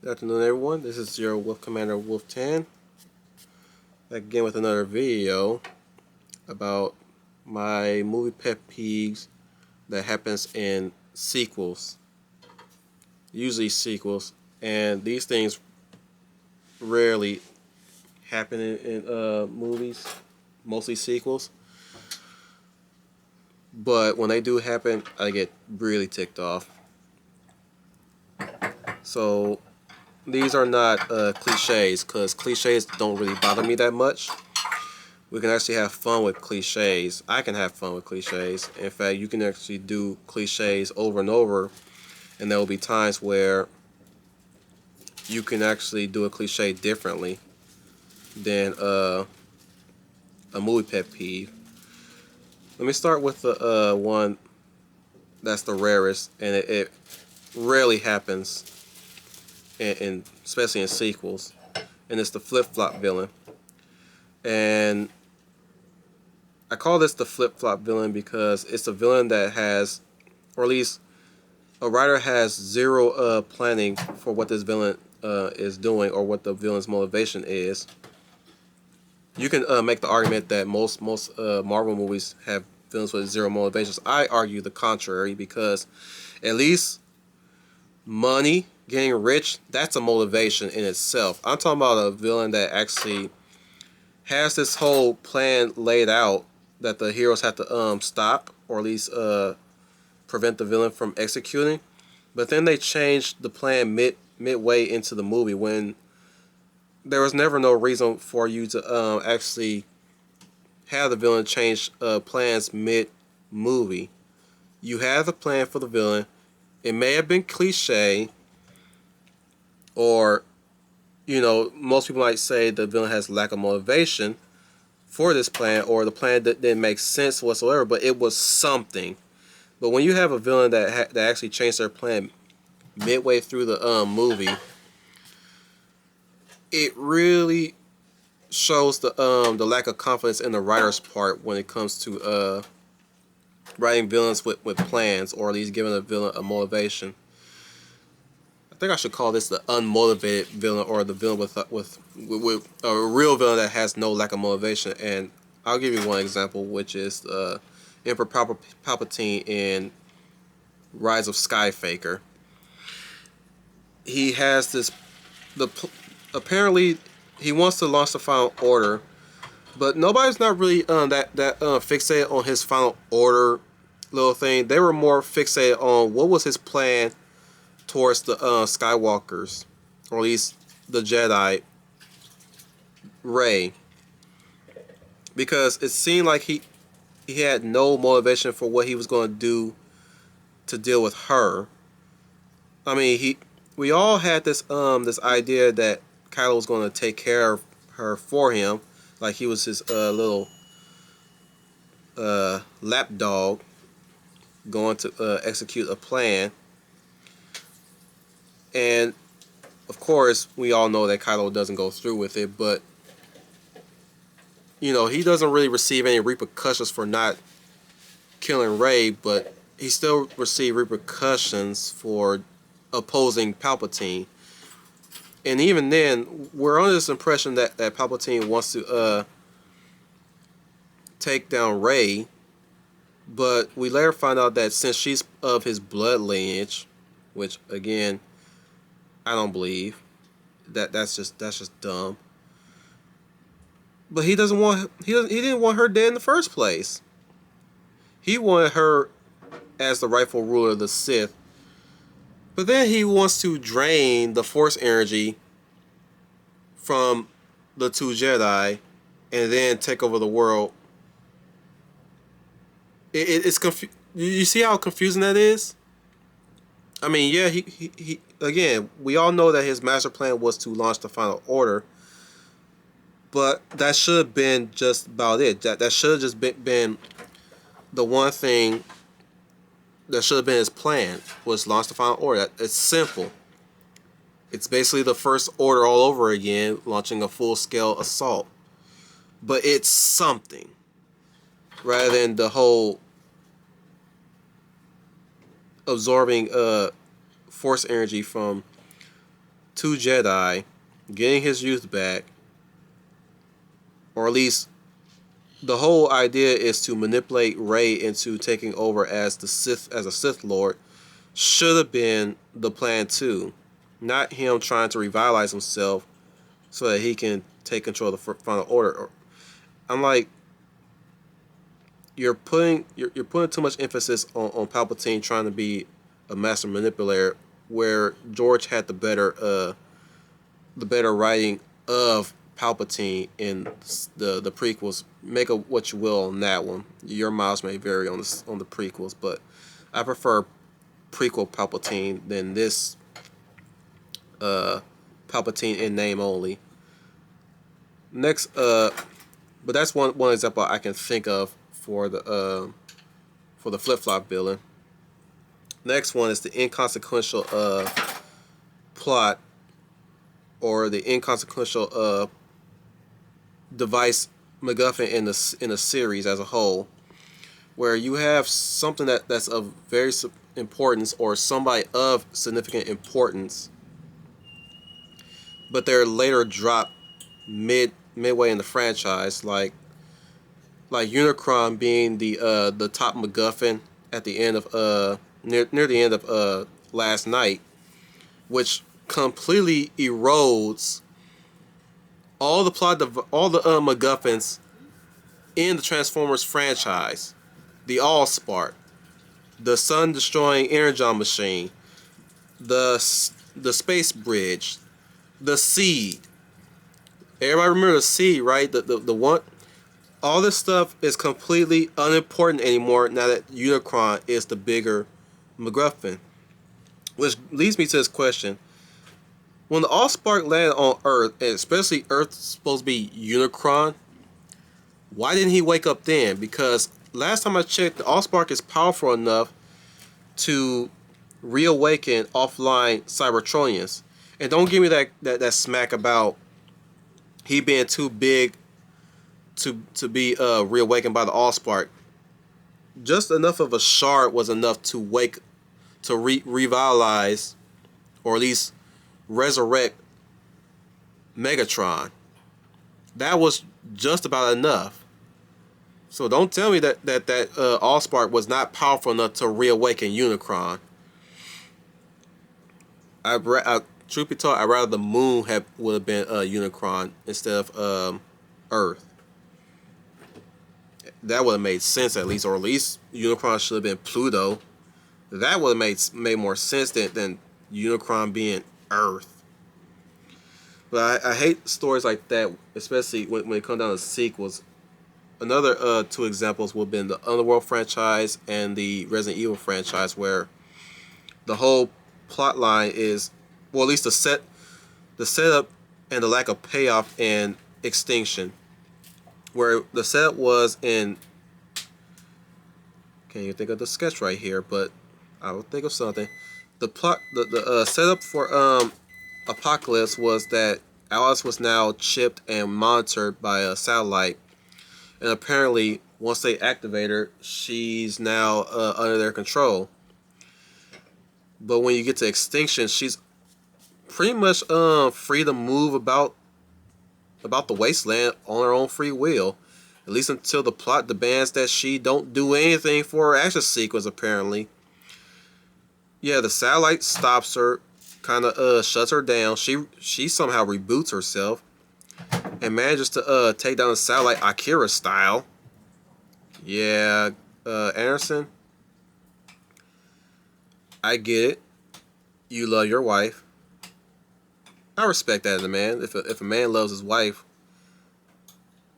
Good afternoon, everyone. This is your Wolf Commander Wolf 10. Back again with another video about my movie pet peeves that happens in sequels. Usually sequels, and these things rarely happen in movies, mostly sequels. But when they do happen, I get really ticked off. So these are not cliches, because cliches don't really bother me that much. We can actually have fun with cliches. I can have fun with cliches. In fact, you can actually do cliches over and over, and there will be times where you can actually do a cliche differently than a movie pet peeve. Let me start with the one that's the rarest, and it rarely happens, especially in sequels, and it's the flip-flop villain. And I call this the flip-flop villain because it's a villain that has, or at least a writer has zero planning for what this villain is doing or what the villain's motivation is. You can make the argument that most Marvel movies have villains with zero motivations. I argue the contrary, because at least money, getting rich, that's a motivation in itself. I'm talking about a villain that actually has this whole plan laid out that the heroes have to stop, or at least prevent the villain from executing. But then they changed the plan midway into the movie, when there was never no reason for you to actually have the villain change plans mid-movie. You have the plan for the villain. It may have been cliche, or most people might say the villain has lack of motivation for this plan, or the plan that didn't make sense whatsoever, but it was something. But when you have a villain that actually changed their plan midway through the movie, it really shows the lack of confidence in the writer's part when it comes to writing villains with plans, or at least giving a villain a motivation. I think I should call this the unmotivated villain, or the villain with a real villain that has no lack of motivation. And I'll give you one example, which is Emperor Palpatine in Rise of Skyfaker. He has this apparently he wants to launch the Final Order, but nobody's not really that fixated on his Final Order little thing. They were more fixated on what was his plan towards the Skywalkers, or at least the Jedi, Rey, because it seemed like he had no motivation for what he was going to do to deal with her. I mean, we all had this idea that Kylo was going to take care of her for him, like he was his little lapdog going to execute a plan. And of course, we all know that Kylo doesn't go through with it, but he doesn't really receive any repercussions for not killing Rey, but he still received repercussions for opposing Palpatine. And even then, we're under this impression that Palpatine wants to take down Rey, but we later find out that since she's of his blood lineage, which again, I don't believe, that's just dumb. But he didn't want her dead in the first place. He wanted her as the rightful ruler of the Sith. But then he wants to drain the Force energy from the two Jedi and then take over the world. It's you see how confusing that is? I mean, yeah, he again, we all know that his master plan was to launch the Final Order, but that should have been just about it. That should have just been the one thing that should have been his plan, was launch the Final Order. It's simple. It's basically the First Order all over again, launching a full-scale assault. But it's something, rather than the whole absorbing Force energy from two Jedi, getting his youth back, or at least the whole idea is to manipulate Rey into taking over as a Sith Lord, should have been the plan too. Not him trying to revitalize himself so that he can take control of the Final Order. I'm like, you're putting too much emphasis on Palpatine trying to be a master manipulator, where George had the better writing of Palpatine in the prequels. Make of what you will on that one. Your miles may vary on the prequels, but I prefer prequel Palpatine than this Palpatine in name only. Next, but that's one example I can think of for the flip-flop villain. Next one is the inconsequential plot, or the inconsequential device MacGuffin in the series as a whole, where you have something that's of very importance, or somebody of significant importance, but they're later dropped midway in the franchise, like Unicron being the top MacGuffin at the end of near the end of Last Night, which completely erodes all the MacGuffins in the Transformers franchise. The Allspark, the sun-destroying energon machine, the space bridge, the seed. Everybody remember the seed, right? The one. All this stuff is completely unimportant anymore now that Unicron is the bigger MacGuffin. Which leads me to this question. When the Allspark landed on Earth, and especially Earth's supposed to be Unicron, why didn't he wake up then? Because last time I checked, the Allspark is powerful enough to reawaken offline Cybertronians. And don't give me that smack about he being too big to be reawakened by the Allspark. Just enough of a shard was enough to revitalize, or at least resurrect Megatron. That was just about enough. So don't tell me that Allspark was not powerful enough to reawaken Unicron. Truth be told, I'd rather the moon would have been Unicron instead of Earth. That would have made sense at least, or at least Unicron should have been Pluto. That would have made more sense than Unicron being Earth. But I hate stories like that, especially when it comes down to sequels. Another two examples would have been the Underworld franchise and the Resident Evil franchise, where the whole plot line is, well, at least the setup and the lack of payoff in Extinction. Where the setup was in, can't even think of the sketch right here, but I will think of something. The plot, the setup for Apocalypse was that Alice was now chipped and monitored by a satellite, and apparently once they activate her, she's now under their control. But when you get to Extinction, she's pretty much free to move about the wasteland on her own free will, at least until the plot demands that she don't do anything for her action sequence. Apparently, yeah, the satellite stops her, kind of shuts her down. She somehow reboots herself and manages to take down the satellite Akira style. Yeah, Anderson, I get it. You love your wife. I respect that as a man. If a man loves his wife,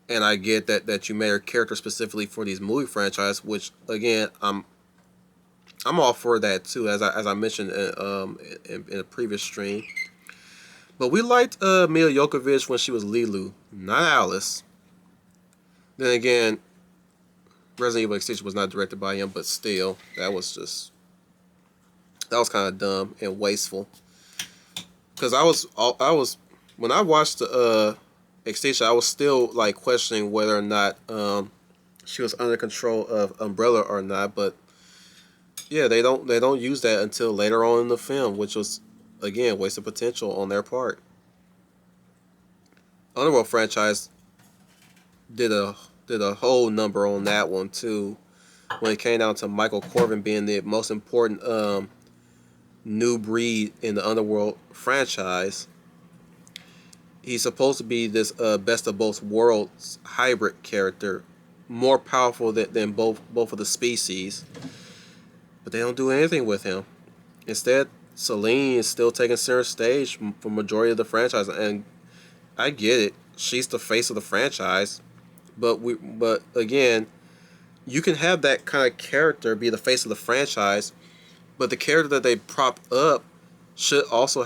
and I get that you made her character specifically for these movie franchise, which again I'm all for that too, as I mentioned in a previous stream. But we liked Mila Jovovich when she was Lilu, not Alice. Then again, Resident Evil Extinction was not directed by him, but still, that was kind of dumb and wasteful. Because I was when I watched the Extinction, I was still like questioning whether or not she was under control of Umbrella or not. But yeah, they don't use that until later on in the film, which was again, wasted potential on their part. Underworld franchise did a whole number on that one too, when it came down to Michael Corvin being the most important new breed in the Underworld franchise. He's supposed to be this best of both worlds hybrid character, more powerful than both of the species, but they don't do anything with him. Instead, Selene is still taking center stage for majority of the franchise, and I get it. She's the face of the franchise, but again, you can have that kind of character be the face of the franchise, but the character that they prop up should also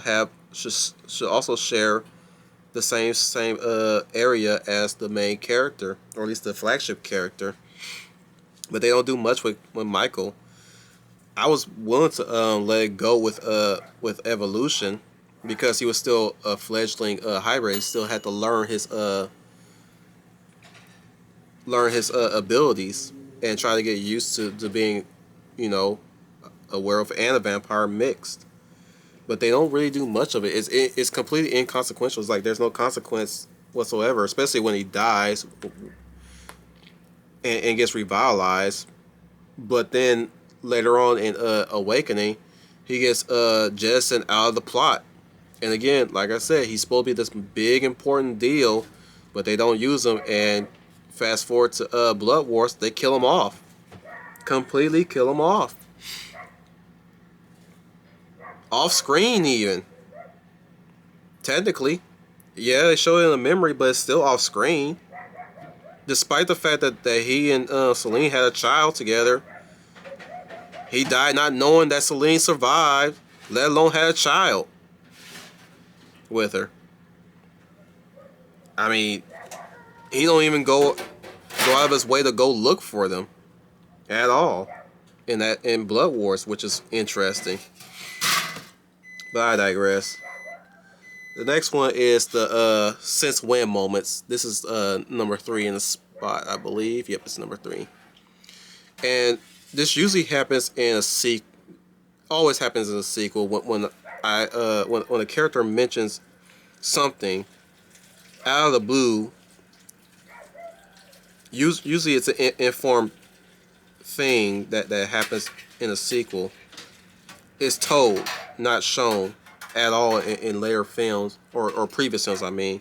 share the same area as the main character, or at least the flagship character. But they don't do much with Michael. I was willing to let it go with Evolution, because he was still a fledgling hybrid. He still had to learn his abilities and try to get used to being, you know, a werewolf and a vampire mixed. But they don't really do much of it. It's completely inconsequential. It's like there's no consequence whatsoever, especially when he dies and gets revitalized. But then later on in Awakening, he gets jettisoned out of the plot. And again, like I said, he's supposed to be this big important deal, but they don't use him. And fast forward to Blood Wars, they kill him off. Completely kill him off. Off screen even. Technically. Yeah, they show it in the memory, but it's still off screen. Despite the fact that he and Selene had a child together. He died not knowing that Selene survived, let alone had a child with her. I mean, he don't even go out of his way to go look for them at all in Blood Wars, which is interesting. But I digress. The next one is the since when moments. This is number 3 in the spot, I believe. Yep, it's number 3. And this usually happens in a sequel. Always happens in a sequel when a character mentions something out of the blue. Usually it's an informed thing that happens in a sequel. It's told, not shown at all in later films or previous films, I mean.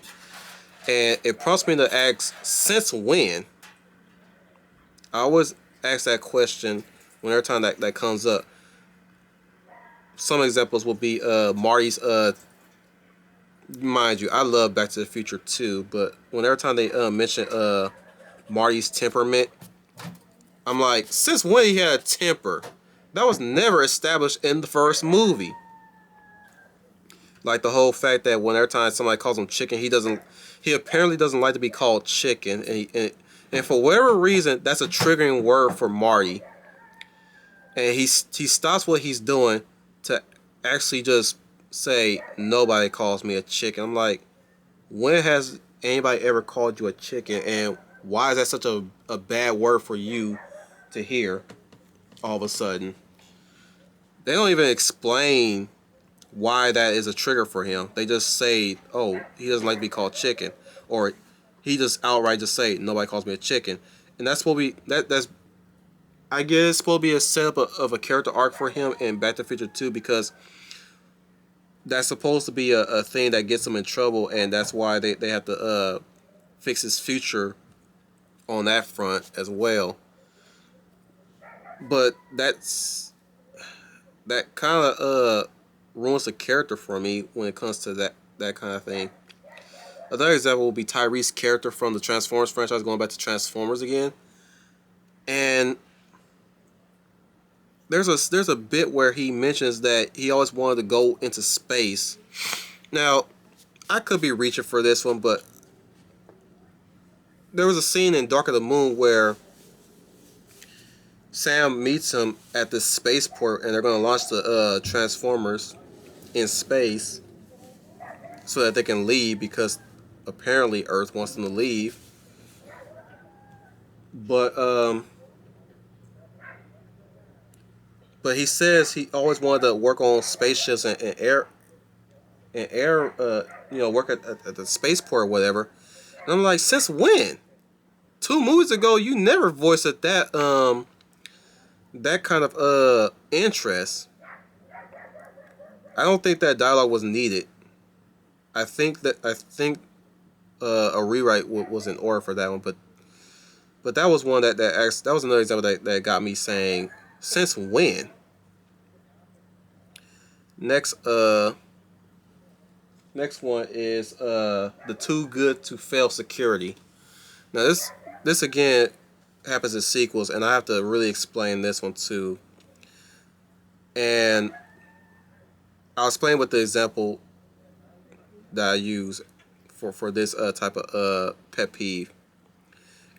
And it prompts me to ask, since when? I always ask that question whenever time that comes up. Some examples will be Marty's mind you, I love Back to the Future too, but whenever time they mention Marty's temperament, I'm like, since when he had a temper? That was never established in the first movie. Like the whole fact that whenever time somebody calls him chicken, he apparently doesn't like to be called chicken, and for whatever reason, that's a triggering word for Marty. And he stops what he's doing to actually just say, nobody calls me a chicken. I'm like, when has anybody ever called you a chicken, and why is that such a bad word for you to hear all of a sudden? They don't even explain why that is a trigger for him. They just say, oh, he doesn't like to be called chicken, or he just outright just say, nobody calls me a chicken. And that's supposed to be that's I guess it's supposed to be a setup of a character arc for him in Back to the Future 2, because that's supposed to be a thing that gets him in trouble, and that's why they have to fix his future on that front as well. But that kind of ruins the character for me when it comes to that kind of thing. Another example will be Tyrese's character from the Transformers franchise, going back to Transformers again. And there's a bit where he mentions that he always wanted to go into space. Now, I could be reaching for this one, but there was a scene in Dark of the Moon where Sam meets him at this spaceport, and they're going to launch the Transformers in space so that they can leave, because apparently Earth wants them to leave. But he says he always wanted to work on spaceships and and air, work at the spaceport or whatever. And I'm like, since when? 2 movies ago, you never voiced that kind of interest. I don't think that dialogue was needed. I think a rewrite was in order for that one, but that was one that was another example that got me saying, since when? Next next one is the too good to fail security. Now this again happens in sequels, and I have to really explain this one too. And I'll explain with the example that I use for this type of pet peeve.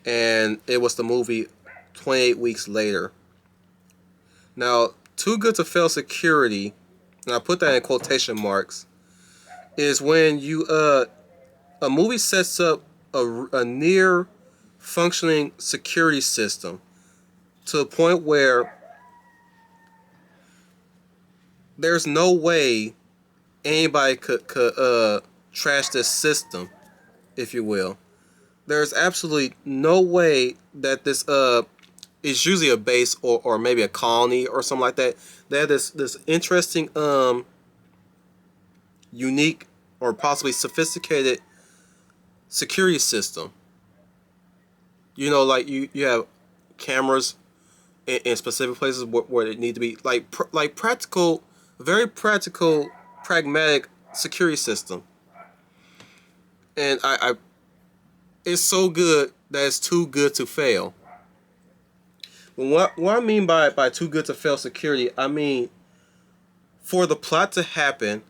And it was the movie 28 Weeks Later. Now, too good to fail security, and I put that in quotation marks, is when a movie sets up a near functioning security system to the point where there's no way anybody could trash this system, if you will. There's absolutely no way that this is usually a base or maybe a colony or something like that. They have this interesting unique or possibly sophisticated security system. Like you have cameras in specific places where they need to be, like practical, very practical, pragmatic security system. And I it's so good that it's too good to fail. But what I mean by too good to fail security, I mean for the plot to happen,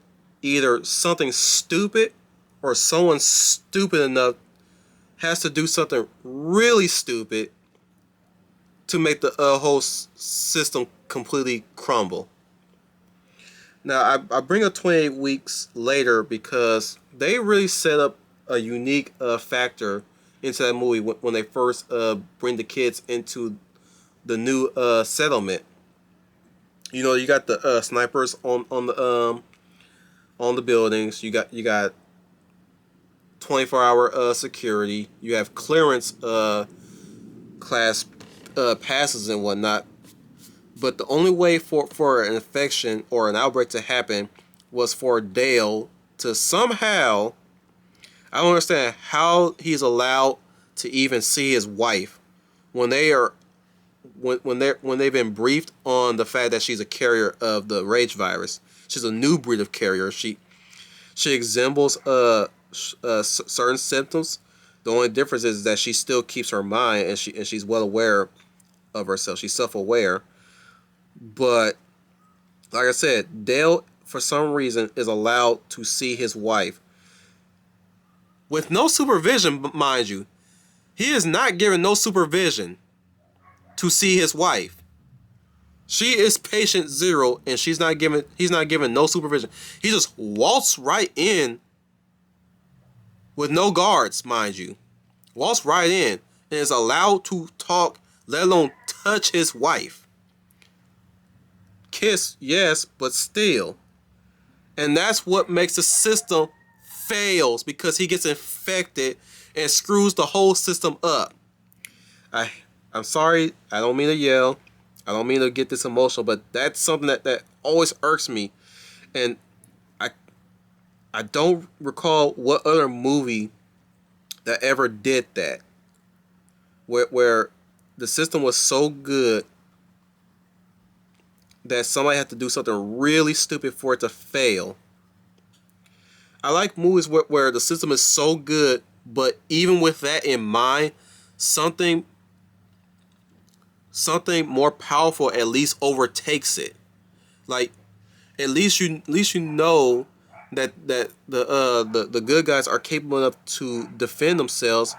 either something stupid or someone stupid enough has to do something really stupid to make the whole system completely crumble. Now, I bring up 28 Weeks Later because they really set up a unique factor into that movie when they first bring the kids into the new settlement. You got the snipers on the buildings. You got 24-hour security. You have clearance class passes and whatnot. But the only way for an infection or an outbreak to happen was for Dale to somehow, I don't understand how he's allowed to even see his wife when they've been briefed on the fact that she's a carrier of the rage virus. She's a new breed of carrier. She resembles certain symptoms. The only difference is that she still keeps her mind, and she's well aware of herself. She's self-aware. But like I said, Dale, for some reason, is allowed to see his wife with no supervision, mind you. He is not given no supervision to see his wife. She is patient zero, and he's not given no supervision. He just waltzed right in with no guards, mind you. Waltzed right in and is allowed to talk, let alone touch his wife. Kiss, yes, but still. And that's what makes the system fails, because he gets infected and screws the whole system up. I'm sorry, I don't mean to yell. I don't mean to get this emotional, but that's something that always irks me. And I don't recall what other movie that ever did that. Where the system was so good that somebody had to do something really stupid for it to fail. I like movies where the system is so good, but even with that in mind, something more powerful at least overtakes it. Like, at least you know that the good guys are capable enough to defend themselves.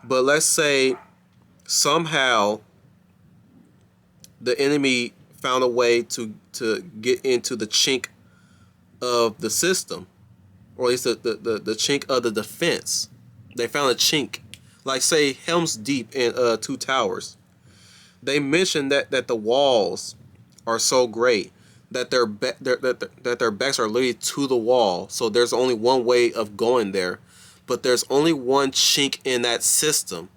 But let's say somehow the enemy found a way to get into the chink of the system, or at least the chink of the defense. They found a chink, like say Helm's Deep in Two Towers. They mentioned that the walls are so great that that their backs are literally to the wall. So there's only one way of going there, but there's only one chink in that system,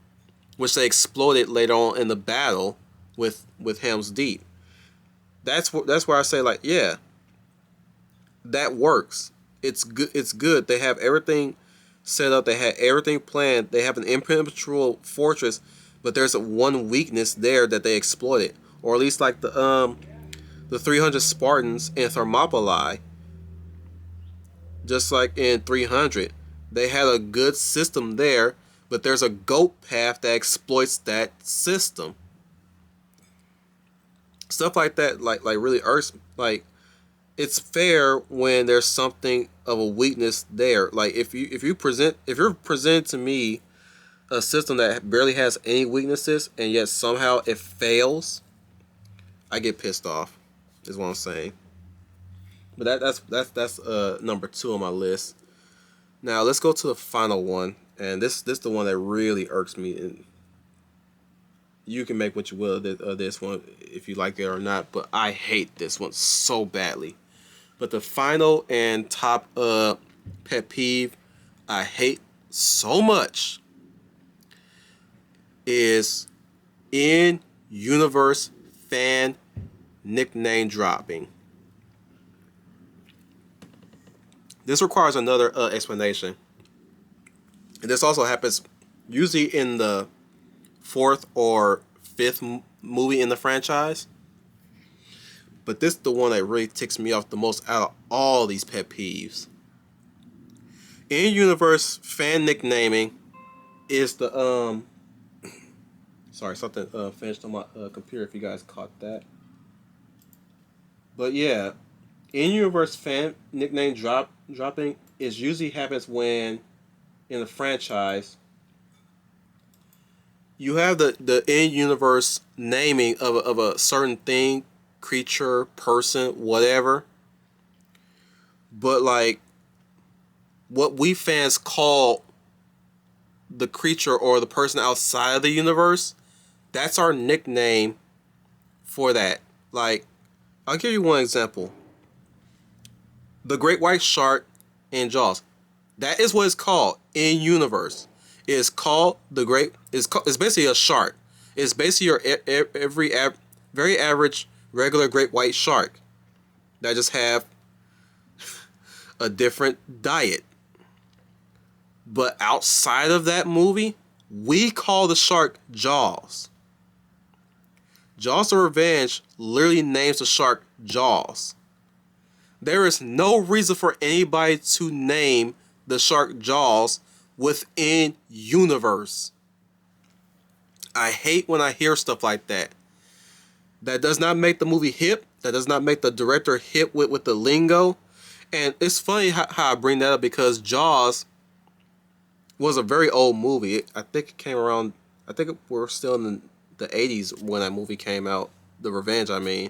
which they exploded later on in the battle with Helm's Deep. That's where I say, like, yeah, that works. It's good. It's good. They have everything set up. They had everything planned. They have an impenetrable fortress, but there's one weakness there that they exploited, or at least like the 300 Spartans in Thermopylae, just like in 300, they had a good system there, but there's a goat path that exploits that system. Stuff like that, like really irks. Like, it's fair when there's something of a weakness there. Like, if you're presented to me a system that barely has any weaknesses and yet somehow it fails, I get pissed off. Is what I'm saying. But that's number 2 on my list. Now let's go to the final one, and this the one that really irks me. And you can make what you will of this one if you like it or not, but I hate this one so badly. But the final and top pet peeve I hate so much is in-universe fan nickname dropping. This requires another explanation. And this also happens usually in the 4th or 5th movie in the franchise. But this is the one that really ticks me off the most out of all these pet peeves. In-universe fan nicknaming is the sorry, something finished on my computer if you guys caught that. But yeah, in-universe fan nickname dropping is usually happens when in the franchise you have the in-universe naming of a certain thing, creature, person, whatever. But like what we fans call the creature or the person outside of the universe, that's our nickname for that. Like, I'll give you one example. The great white shark in Jaws. That is what it's called in universe. It's called the great. It's basically a shark. It's basically your very average regular great white shark that just have a different diet. But outside of that movie, we call the shark Jaws. Jaws the Revenge literally names the shark Jaws. There is no reason for anybody to name the shark Jaws within universe. I hate when I hear stuff like that. That does not make the movie hip. That does not make the director hip with the lingo. And it's funny how I bring that up because Jaws was a very old movie. I think it came around, I think we're still in the 80s when that movie came out. The Revenge, I mean.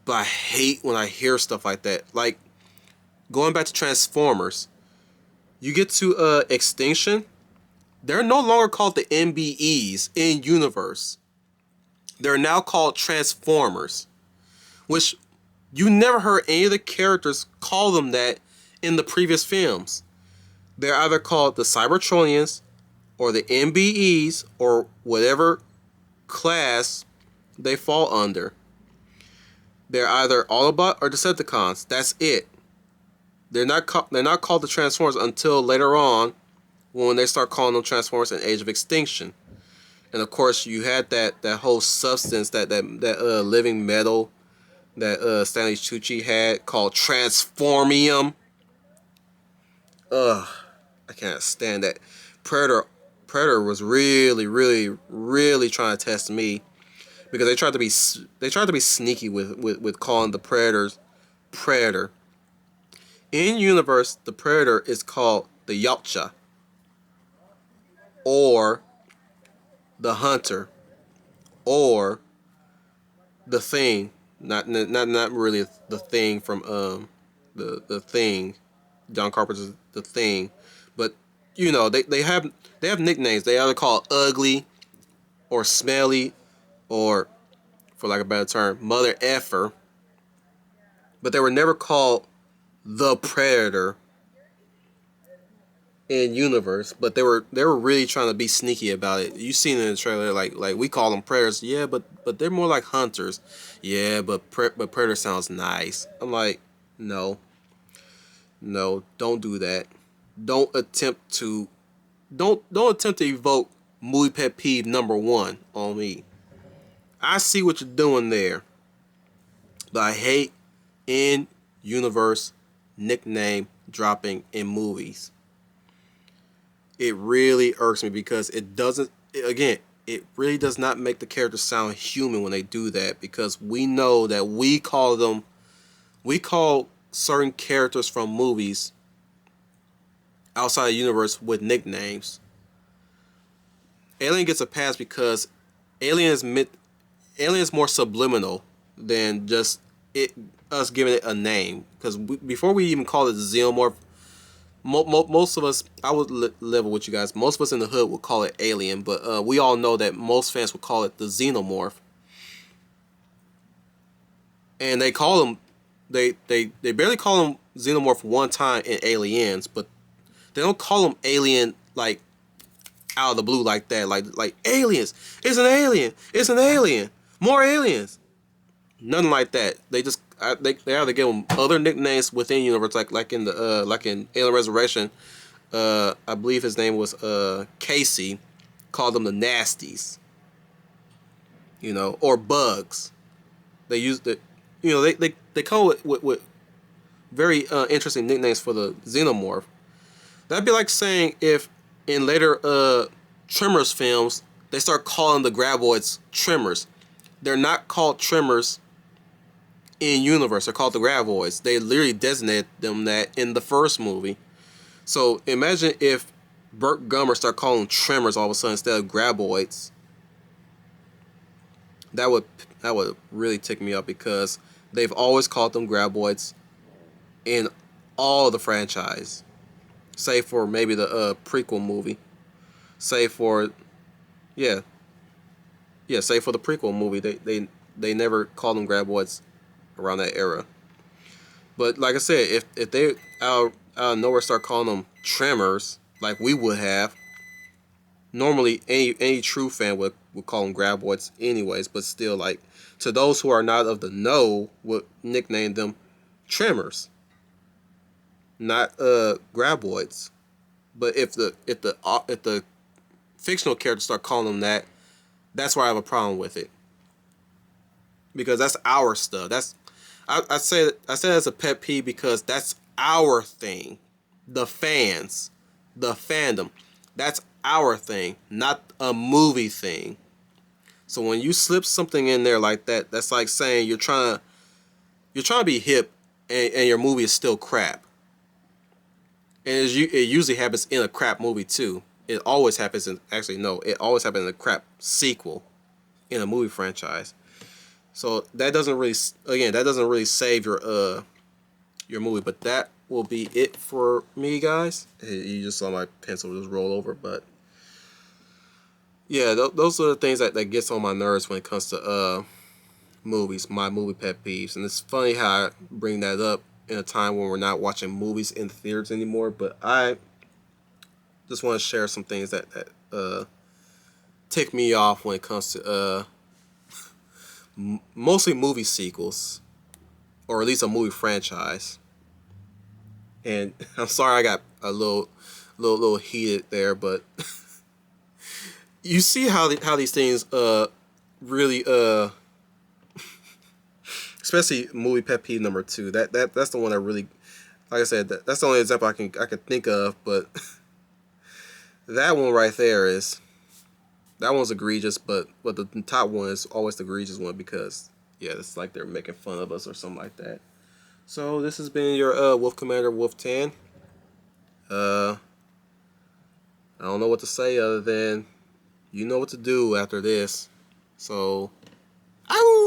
But I hate when I hear stuff like that. Like, going back to Transformers, you get to Extinction, they're no longer called the MBEs in universe. They're now called Transformers, which you never heard any of the characters call them that in the previous films. They're either called the Cybertronians or the MBEs or whatever class they fall under. They're either Autobot or Decepticons. That's it. They're not called the Transformers until later on when they start calling them Transformers in Age of Extinction. And of course, you had that whole substance, that living metal that Stanley Tucci had called Transformium. Ugh, I can't stand that. Predator was really, really, really trying to test me because they tried to be sneaky with calling the Predators Predator. In universe, the Predator is called the Yautja or the Hunter or the Thing. Not really the Thing from the Thing, John Carpenter's The Thing, but you know they have nicknames. They either call Ugly or Smelly or, for lack of a better term, Mother Effer. but they were never called the Predator in universe. But they were really trying to be sneaky about it. You seen it in the trailer, like we call them predators. Yeah, but they're more like hunters. Yeah, but predator sounds nice. I'm like, no, no, don't do that. Don't attempt to don't attempt to evoke movie pet peeve number one on me. I see what you're doing there, but I hate in universe nickname dropping in movies. It really irks me because it doesn't, again, it really does not make the characters sound human when they do that, because we know that we call certain characters from movies outside the universe with nicknames. Alien gets a pass because Alien is Alien is more subliminal than just it us giving it a name. Because before we even call it Xenomorph, most of us, I would level with you guys, most of us in the hood would call it Alien, but we all know that most fans would call it the Xenomorph. And they call them, they barely call them Xenomorph one time in Aliens, but they don't call them Alien like out of the blue like that, like aliens. It's an alien. It's an alien. More aliens. Nothing like that. They just they either give them other nicknames within universe, like in the like in Alien Resurrection. I believe his name was Casey. Called them the Nasties. You know, or Bugs. They used it. You know, they call it with very interesting nicknames for the Xenomorph. That'd be like saying if in later Tremors films they start calling the Graboids Tremors. They're not called Tremors in universe. They're called the Graboids. They literally designated them that in the first movie. So imagine if Burt Gummer start calling them Tremors all of a sudden instead of Graboids. That would really tick me up, because they've always called them Graboids in all the franchise, save for maybe the prequel movie. Save for yeah, save for the prequel movie. They never called them Graboids around that era. But like I said, if they out of nowhere start calling them Tremors like we would have, normally any true fan would call them Graboids anyways. But still, like, to those who are not of the know, would nickname them Tremors, not Graboids. But if the fictional characters start calling them that, that's where I have a problem with it, because that's our stuff. I say that's a pet peeve because that's our thing. The fans, the fandom, that's our thing, not a movie thing. So when you slip something in there like that, that's like saying you're trying to be hip, and your movie is still crap. And it usually happens in a crap movie too. It always happens in, actually no, it always happens in a crap sequel in a movie franchise. So that doesn't really save your movie. But that will be it for me, guys. You just saw my pencil just roll over, but yeah, those are the things that gets on my nerves when it comes to movies, my movie pet peeves. And it's funny how I bring that up in a time when we're not watching movies in the theaters anymore. But I just want to share some things that tick me off when it comes to mostly movie sequels, or at least a movie franchise. And I'm sorry I got a little heated there, but you see how these things really especially movie pet peeve number 2. That's the one that really, like I said, that's the only example I can think of. But that one right there that one's egregious. But the top one is always the egregious one, because yeah, it's like they're making fun of us or something like that. So this has been your Wolf Commander Wolf 10. I don't know what to say other than you know what to do after this. So, ow!